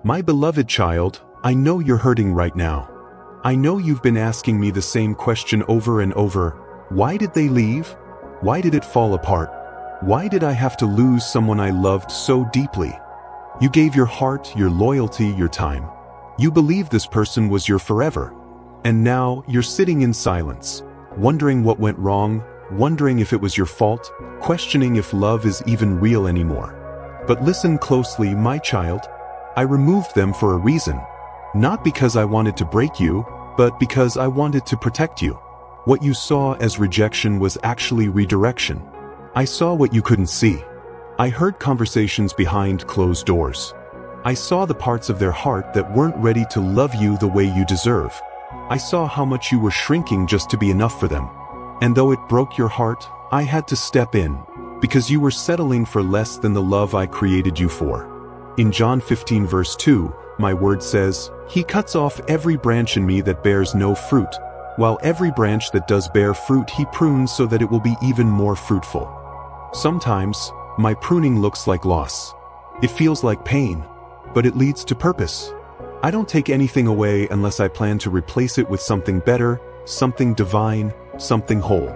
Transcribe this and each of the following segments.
My beloved child, I know you're hurting right now. I know you've been asking me the same question over and over. Why did they leave? Why did it fall apart? Why did I have to lose someone I loved so deeply? You gave your heart, your loyalty, your time. You believed this person was your forever. And now you're sitting in silence, wondering what went wrong, wondering if it was your fault, questioning if love is even real anymore. But listen closely, my child. I removed them for a reason. Not because I wanted to break you, but because I wanted to protect you. What you saw as rejection was actually redirection. I saw what you couldn't see. I heard conversations behind closed doors. I saw the parts of their heart that weren't ready to love you the way you deserve. I saw how much you were shrinking just to be enough for them. And though it broke your heart, I had to step in, because you were settling for less than the love I created you for. In John 15 verse 2, my word says, "He cuts off every branch in me that bears no fruit, while every branch that does bear fruit he prunes so that it will be even more fruitful." Sometimes, my pruning looks like loss. It feels like pain, but it leads to purpose. I don't take anything away unless I plan to replace it with something better, something divine, something whole.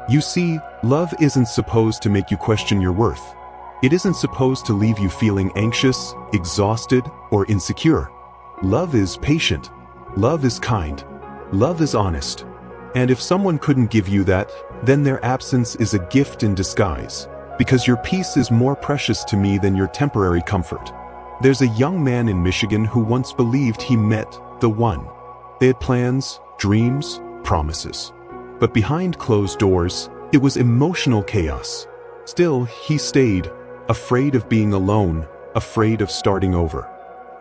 You see, love isn't supposed to make you question your worth. It isn't supposed to leave you feeling anxious, exhausted, or insecure. Love is patient. Love is kind. Love is honest. And if someone couldn't give you that, then their absence is a gift in disguise, because your peace is more precious to me than your temporary comfort. There's a young man in Michigan who once believed he met the one. They had plans, dreams, promises. But behind closed doors, it was emotional chaos. Still, he stayed, afraid of being alone, afraid of starting over.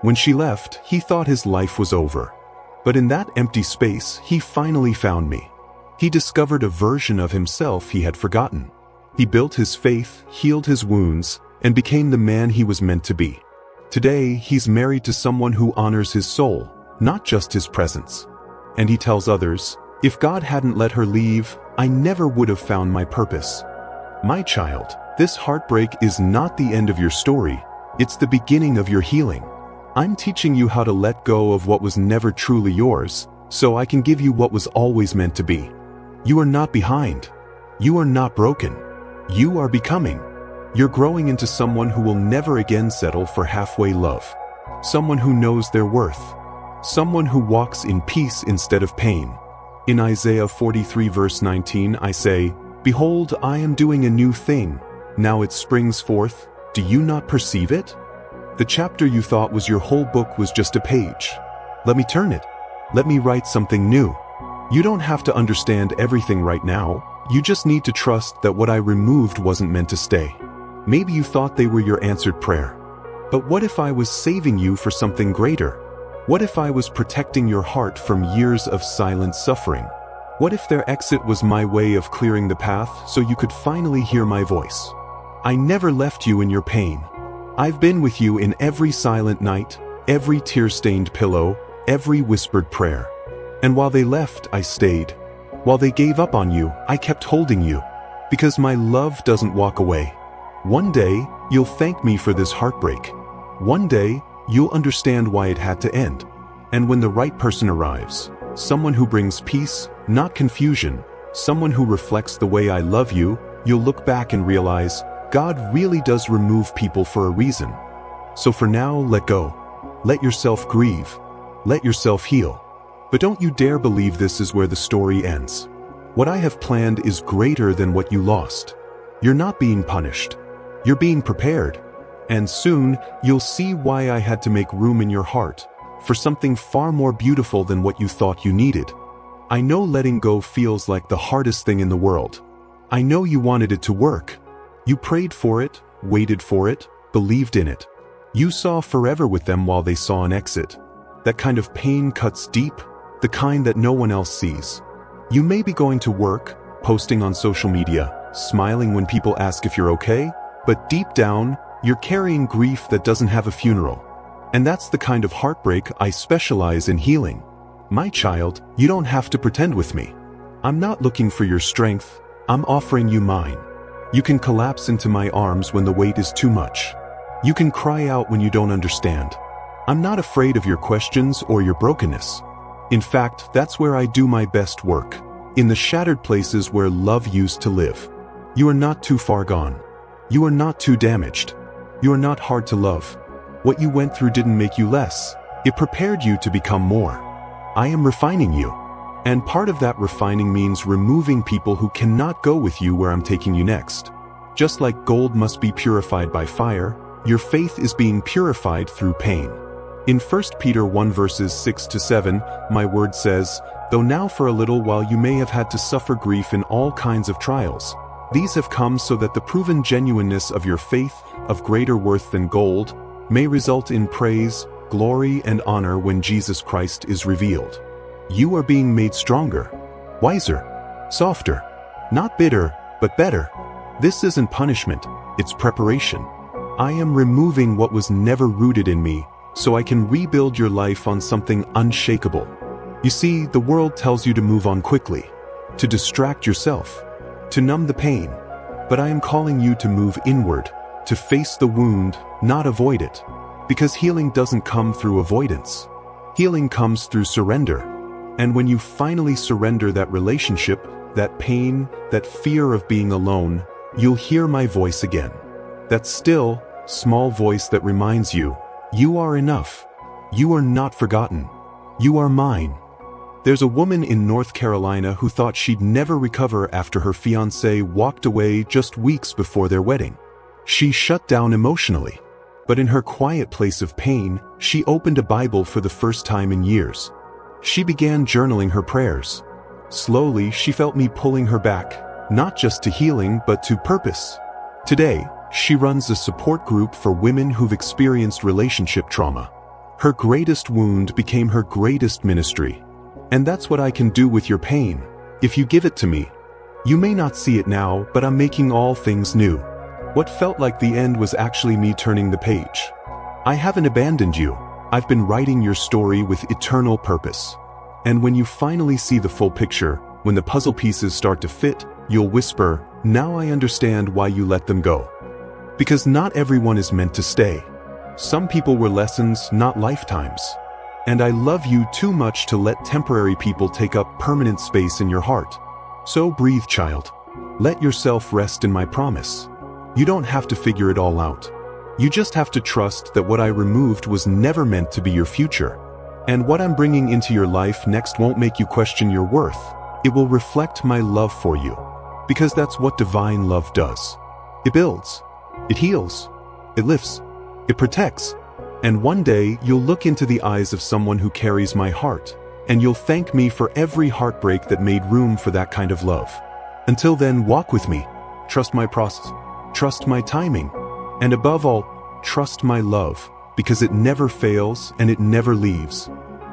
When she left, he thought his life was over. But in that empty space, he finally found me. He discovered a version of himself he had forgotten. He built his faith, healed his wounds, and became the man he was meant to be. Today, he's married to someone who honors his soul, not just his presence. And he tells others, "If God hadn't let her leave, I never would have found my purpose." My child, this heartbreak is not the end of your story, it's the beginning of your healing. I'm teaching you how to let go of what was never truly yours, so I can give you what was always meant to be. You are not behind. You are not broken. You are becoming. You're growing into someone who will never again settle for halfway love. Someone who knows their worth. Someone who walks in peace instead of pain. In Isaiah 43 verse 19 I say, "Behold, I am doing a new thing. Now it springs forth. Do you not perceive it?" The chapter you thought was your whole book was just a page. Let me turn it. Let me write something new. You don't have to understand everything right now. You just need to trust that what I removed wasn't meant to stay. Maybe you thought they were your answered prayer. But what if I was saving you for something greater? What if I was protecting your heart from years of silent suffering? What if their exit was my way of clearing the path so you could finally hear my voice? I never left you in your pain. I've been with you in every silent night, every tear-stained pillow, every whispered prayer. And while they left, I stayed. While they gave up on you, I kept holding you. Because my love doesn't walk away. One day, you'll thank me for this heartbreak. One day, you'll understand why it had to end. And when the right person arrives, someone who brings peace, not confusion, someone who reflects the way I love you, you'll look back and realize, God really does remove people for a reason. So for now, let go. Let yourself grieve. Let yourself heal. But don't you dare believe this is where the story ends. What I have planned is greater than what you lost. You're not being punished. You're being prepared. And soon, you'll see why I had to make room in your heart for something far more beautiful than what you thought you needed. I know letting go feels like the hardest thing in the world. I know you wanted it to work. You prayed for it, waited for it, believed in it. You saw forever with them while they saw an exit. That kind of pain cuts deep, the kind that no one else sees. You may be going to work, posting on social media, smiling when people ask if you're okay, but deep down, you're carrying grief that doesn't have a funeral. And that's the kind of heartbreak I specialize in healing. My child, you don't have to pretend with me. I'm not looking for your strength, I'm offering you mine. You can collapse into my arms when the weight is too much. You can cry out when you don't understand. I'm not afraid of your questions or your brokenness. In fact, that's where I do my best work. In the shattered places where love used to live. You are not too far gone. You are not too damaged. You are not hard to love. What you went through didn't make you less. It prepared you to become more. I am refining you. And part of that refining means removing people who cannot go with you where I'm taking you next. Just like gold must be purified by fire, your faith is being purified through pain. In 1 Peter 1 verses 6 to 7, my word says, "Though now for a little while you may have had to suffer grief in all kinds of trials, these have come so that the proven genuineness of your faith, of greater worth than gold, may result in praise, glory, and honor when Jesus Christ is revealed." You are being made stronger, wiser, softer, not bitter, but better. This isn't punishment, it's preparation. I am removing what was never rooted in me, so I can rebuild your life on something unshakable. You see, the world tells you to move on quickly, to distract yourself, to numb the pain. But I am calling you to move inward, to face the wound, not avoid it. Because healing doesn't come through avoidance. Healing comes through surrender. And when you finally surrender that relationship, that pain, that fear of being alone, you'll hear my voice again. That still, small voice that reminds you, you are enough. You are not forgotten. You are mine. There's a woman in North Carolina who thought she'd never recover after her fiancé walked away just weeks before their wedding. She shut down emotionally. But in her quiet place of pain, she opened a Bible for the first time in years. She began journaling her prayers. Slowly, she felt me pulling her back, not just to healing but to purpose. Today, she runs a support group for women who've experienced relationship trauma. Her greatest wound became her greatest ministry. And that's what I can do with your pain, if you give it to me. You may not see it now, but I'm making all things new. What felt like the end was actually me turning the page. I haven't abandoned you. I've been writing your story with eternal purpose. And when you finally see the full picture, when the puzzle pieces start to fit, you'll whisper, "Now I understand why you let them go." Because not everyone is meant to stay. Some people were lessons, not lifetimes. And I love you too much to let temporary people take up permanent space in your heart. So breathe, child. Let yourself rest in my promise. You don't have to figure it all out. You just have to trust that what I removed was never meant to be your future. And what I'm bringing into your life next won't make you question your worth. It will reflect my love for you. Because that's what divine love does. It builds. It heals. It lifts. It protects. And one day, you'll look into the eyes of someone who carries my heart, and you'll thank me for every heartbreak that made room for that kind of love. Until then, walk with me. Trust my process. Trust my timing. And above all, trust my love, because it never fails and it never leaves.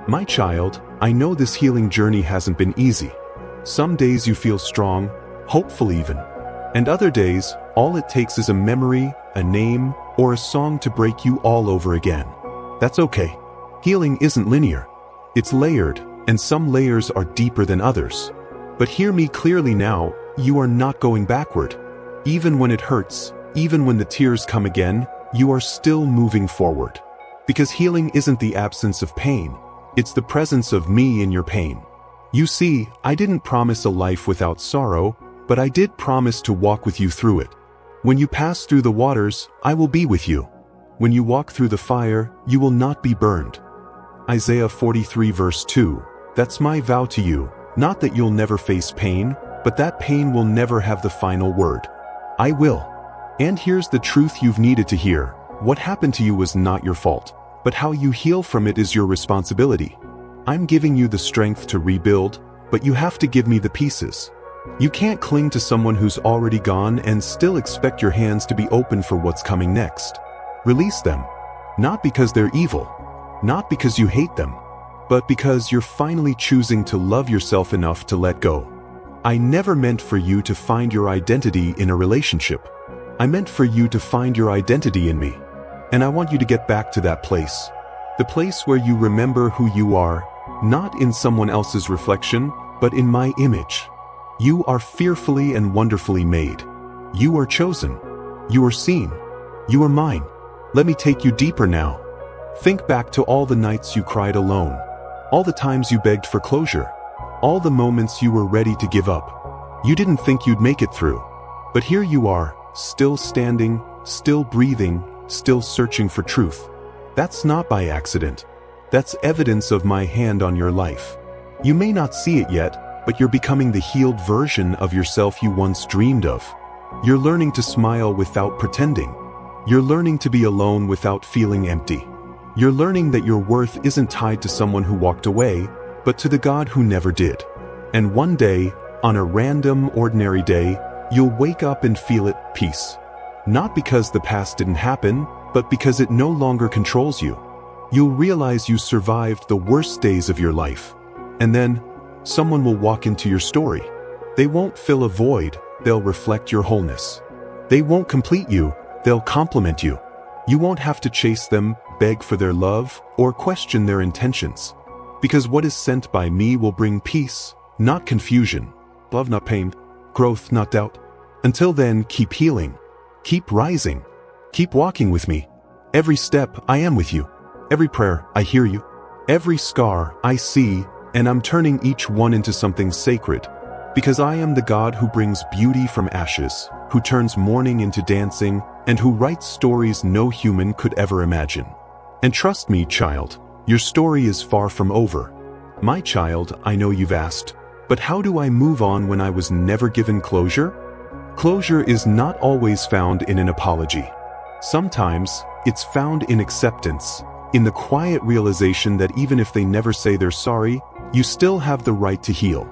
My child, I know this healing journey hasn't been easy. Some days you feel strong, hopeful even. And other days, all it takes is a memory, a name, or a song to break you all over again. That's okay. Healing isn't linear. It's layered, and some layers are deeper than others. But hear me clearly now, you are not going backward. Even when it hurts, even when the tears come again, you are still moving forward. Because healing isn't the absence of pain, it's the presence of me in your pain. You see, I didn't promise a life without sorrow, but I did promise to walk with you through it. When you pass through the waters, I will be with you. When you walk through the fire, you will not be burned. Isaiah 43 verse 2, that's my vow to you, not that you'll never face pain, but that pain will never have the final word. I will. And here's the truth you've needed to hear. What happened to you was not your fault, but how you heal from it is your responsibility. I'm giving you the strength to rebuild, but you have to give me the pieces. You can't cling to someone who's already gone and still expect your hands to be open for what's coming next. Release them. Not because they're evil, not because you hate them, but because you're finally choosing to love yourself enough to let go. I never meant for you to find your identity in a relationship. I meant for you to find your identity in me. And I want you to get back to that place. The place where you remember who you are, not in someone else's reflection, but in my image. You are fearfully and wonderfully made. You are chosen. You are seen. You are mine. Let me take you deeper now. Think back to all the nights you cried alone, all the times you begged for closure, all the moments you were ready to give up. You didn't think you'd make it through. But here you are, still standing, still breathing, still searching for truth. That's not by accident. That's evidence of my hand on your life. You may not see it yet, but you're becoming the healed version of yourself you once dreamed of. You're learning to smile without pretending. You're learning to be alone without feeling empty. You're learning that your worth isn't tied to someone who walked away, but to the God who never did. And one day, on a random, ordinary day, you'll wake up and feel at peace. Not because the past didn't happen, but because it no longer controls you. You'll realize you survived the worst days of your life. And then, someone will walk into your story. They won't fill a void, they'll reflect your wholeness. They won't complete you, they'll complement you. You won't have to chase them, beg for their love, or question their intentions. Because what is sent by me will bring peace, not confusion, love not pain, growth not doubt. Until then, keep healing, keep rising, keep walking with me. Every step, I am with you. Every prayer, I hear you. Every scar, I see, and I'm turning each one into something sacred. Because I am the God who brings beauty from ashes, who turns mourning into dancing, and who writes stories no human could ever imagine. And trust me, child, your story is far from over. My child, I know you've asked, but how do I move on when I was never given closure? Closure is not always found in an apology. Sometimes, it's found in acceptance, in the quiet realization that even if they never say they're sorry, you still have the right to heal.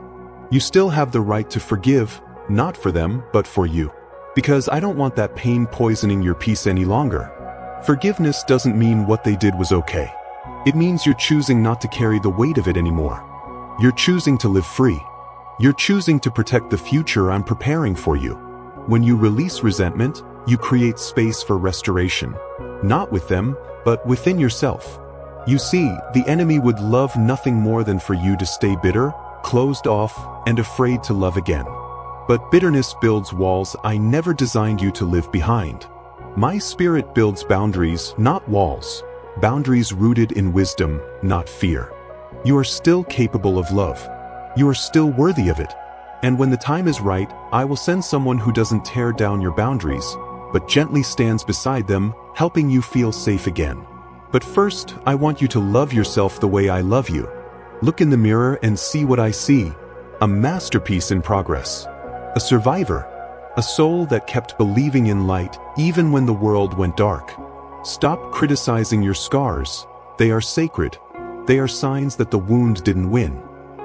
You still have the right to forgive, not for them, but for you. Because I don't want that pain poisoning your peace any longer. Forgiveness doesn't mean what they did was okay. It means you're choosing not to carry the weight of it anymore. You're choosing to live free. You're choosing to protect the future I'm preparing for you. When you release resentment, you create space for restoration. Not with them, but within yourself. You see, the enemy would love nothing more than for you to stay bitter, closed off, and afraid to love again. But bitterness builds walls I never designed you to live behind. My spirit builds boundaries, not walls. Boundaries rooted in wisdom, not fear. You are still capable of love. You are still worthy of it. And when the time is right, I will send someone who doesn't tear down your boundaries, but gently stands beside them, helping you feel safe again. But first, I want you to love yourself the way I love you. Look in the mirror and see what I see. A masterpiece in progress. A survivor. A soul that kept believing in light even when the world went dark. Stop criticizing your scars. They are sacred. They are signs that the wound didn't win.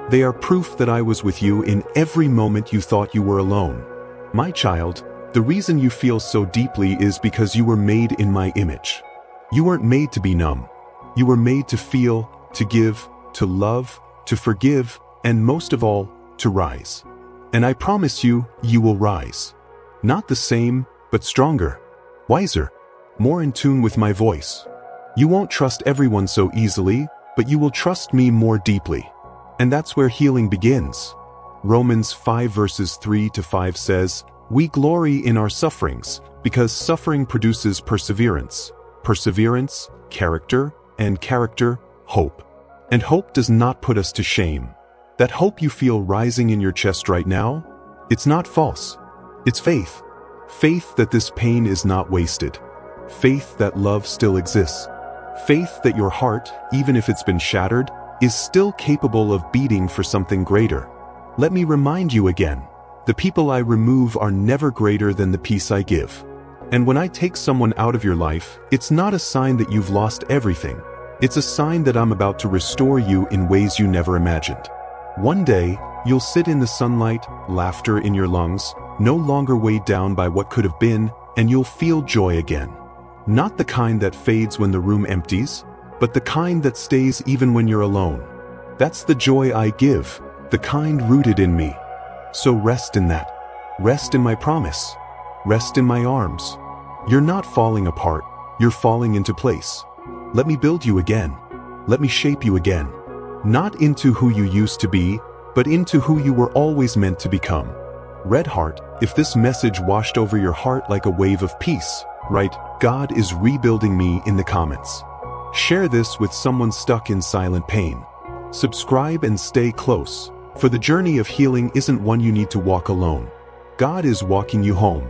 They are proof that I was with you in every moment you thought you were alone. My child, the reason you feel so deeply is because you were made in my image. You weren't made to be numb. You were made to feel, to give, to love, to forgive, and most of all, to rise. And I promise you, you will rise. Not the same, but stronger, wiser, more in tune with my voice. You won't trust everyone so easily, but you will trust me more deeply. And that's where healing begins. Romans 5 verses 3-5 says, "We glory in our sufferings, because suffering produces perseverance. Perseverance, character, and character, hope. And hope does not put us to shame." That hope you feel rising in your chest right now, it's not false. It's faith. Faith that this pain is not wasted. Faith that love still exists. Faith that your heart, even if it's been shattered, is still capable of beating for something greater. Let me remind you again, the people I remove are never greater than the peace I give. And when I take someone out of your life, it's not a sign that you've lost everything. It's a sign that I'm about to restore you in ways you never imagined. One day, you'll sit in the sunlight, laughter in your lungs, no longer weighed down by what could have been, and you'll feel joy again. Not the kind that fades when the room empties, but the kind that stays even when you're alone. That's the joy I give, the kind rooted in me. So rest in that. Rest in my promise. Rest in my arms. You're not falling apart, you're falling into place. Let me build you again. Let me shape you again. Not into who you used to be, but into who you were always meant to become. Red Heart, if this message washed over your heart like a wave of peace, write, "God is rebuilding me" in the comments. Share this with someone stuck in silent pain. Subscribe and stay close, for the journey of healing isn't one you need to walk alone. God is walking you home.